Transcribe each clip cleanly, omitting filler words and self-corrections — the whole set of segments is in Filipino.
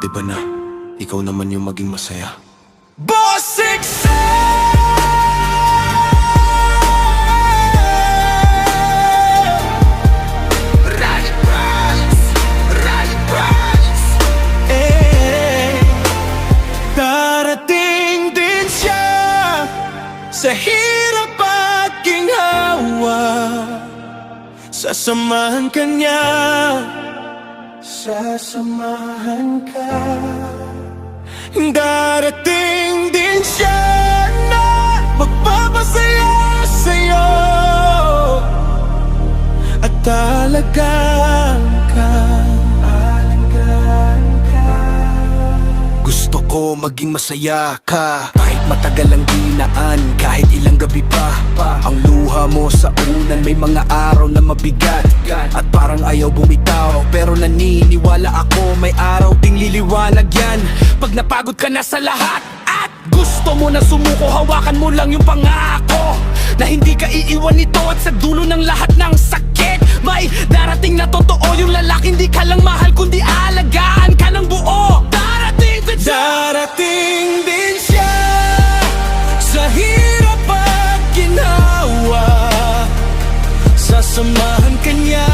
Pwede ba na ikaw naman yung maging masaya? Boss 6 darating din siya sa hirap at ginhawa. Sasamahan ka niya, sasamahan ka. Darating din siya na magpapasaya sa'yo at talagang ka. Gusto ko maging masaya ka, kahit matagal ang dinaan, kahit ilang gabi pa. Ang luha mo sa unan, may mga araw na mabigat at parang ayaw bumitaw, pero naniniwala ako may araw ding liliwanag yan. Pag napagod ka na sa lahat at gusto mo na sumuko, hawakan mo lang yung pangako na hindi ka iiwan nito, at sa dulo ng lahat ng sakit may darating na totoo. Yung lalaki hindi ka lang mahal kundi alagaan ka ng buo. Darating din siya sa hirap at ginhawa. Sasamahan ka niya,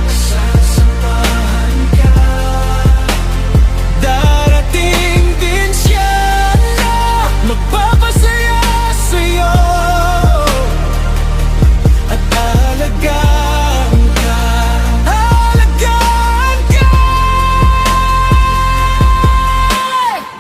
sasamahan ka. Darating din siya na magpapasaya sa'yo at alagaan ka.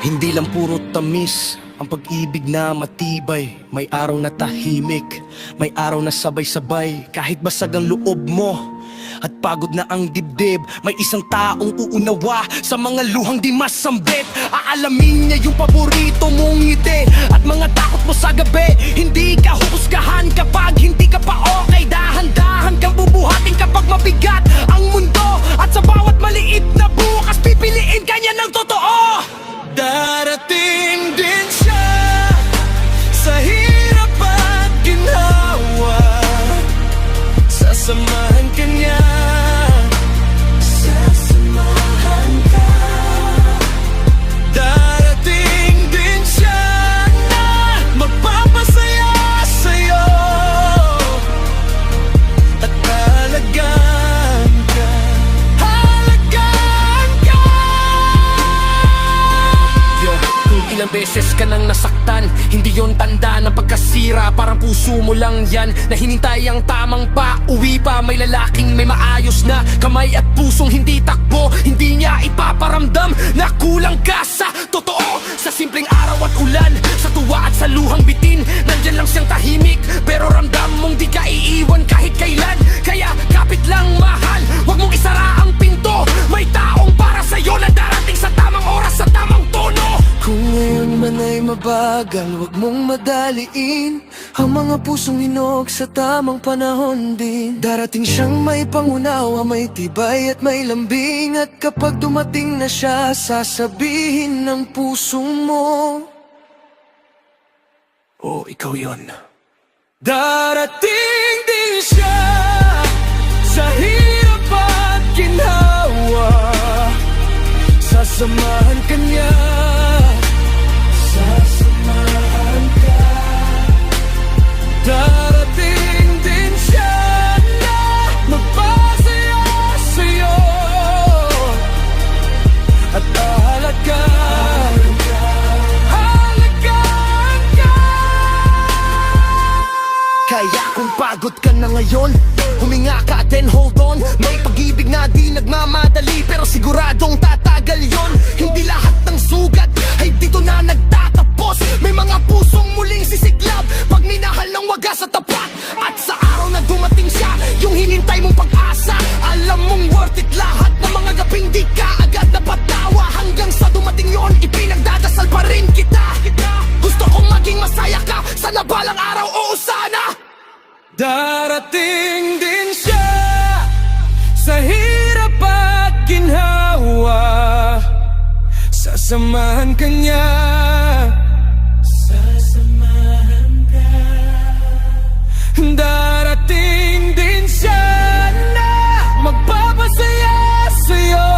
Hindi lang puro tamis ang pag-ibig na matibay. May araw na tahimik, may araw na sabay-sabay. Kahit basag ang loob mo at pagod na ang dibdib, may isang taong uunawa sa mga luhang di masambit. Aalamin niya yung paborito mong ngiti at mga takot mo sa gabi. Hindi ka huhusgahan kapag hindi ka pa okay. Dahan-dahan kang bubuhatin kapag mabigat ang mundo, at sa bawat maliit na bukas pipiliin ka niya ng totoo. Darating din siya sa hirap at ginhawa. Sasamahan ka niya, sasamahan ka. Darating din siya na magpapasaya sa'yo at alagaan ka. Ilang beses ka nang nasaktan, hindi yon tanda ng pagkasira. Parang puso mo lang yan na hinintay ang tamang pauwi pa. May lalaking may maayos na kamay at pusong hindi takbo. Hindi niya ipaparamdam na kulang ka sa totoo. Sa simpleng araw at ulan, sa tuwa at sa luhang bitin, nandyan lang siyang tahimik, pero ramdam mong di ka iiwan kahit kailan. Kaya kapit lang mahal, wag mong isara ang pinto. May taong para sa'yo na darating sa tamang oras, sa tamang tono. Kung ngayon man ay mabagal, huwag mong madaliin ang mga pusong hinog sa tamang panahon din. Darating siyang may pangunawa, may tibay at may lambing. At kapag dumating na siya, sasabihin ng puso mo, oh, ikaw yon. darating din siya sa hirap at ginhawa. Sasamahan ka niya, sasamahan ka. Darating din siya na magpasaya sa'yo at alagaan ka. Alagaan ka. Kaya kung pagod ka na ngayon, huminga ka then hold on. May pag-ibig na di nagmamadali, pero siguradong tatagal yon. Hindi lahat ng sugat ay dito na nagtatapos. May mga pusong muling sisiklab pag minahal ng wagas at tapat. At sa araw na dumating siya, yung hinintay mong pag-asa, alam mong worth it lahat ng mga gabing di ka agad napatawa. Hanggang sa dumating yon, ipinagdadasal pa rin kita. Gusto kong maging masaya ka, sana balang araw, oo sana. Darating din siya sa hirap at ginhawa. Sasamahan ka niya, sasamahan ka. Darating din siya na magpapasaya sa'yo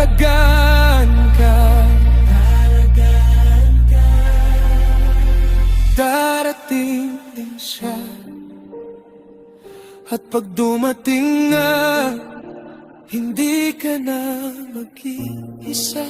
Alagaan ka. Darating din siya. At pag dumating na, hindi ka na mag-iisa.